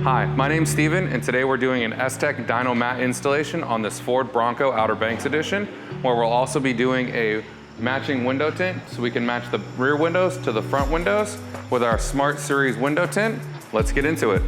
Hi, my name's Steven, and today we're doing an STEK DYNOmatte installation on this Ford Bronco Outer Banks edition, where we'll also be doing a matching window tint, so we can match the rear windows to the front windows with our SMARTSeries window tint. Let's get into it.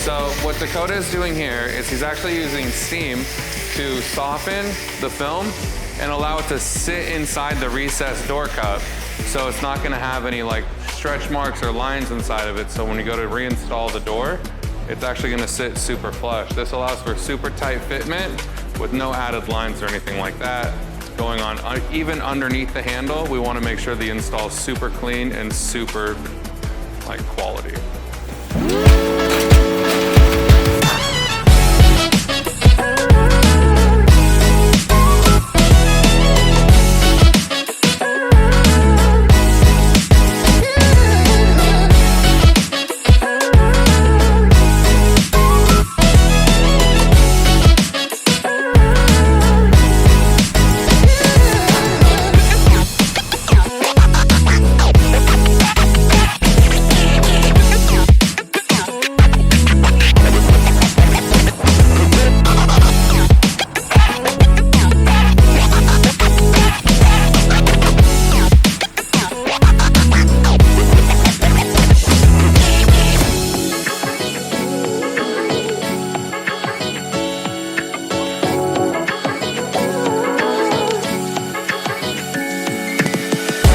So what Dakota is doing here is he's actually using steam to soften the film and allow it to sit inside the recessed door cup, so it's not gonna have any like stretch marks or lines inside of it. So when you go to reinstall the door, it's actually gonna sit super flush. This allows for super tight fitment with no added lines or anything like that going on. Even underneath the handle, we wanna make sure the install is super clean and super like quality.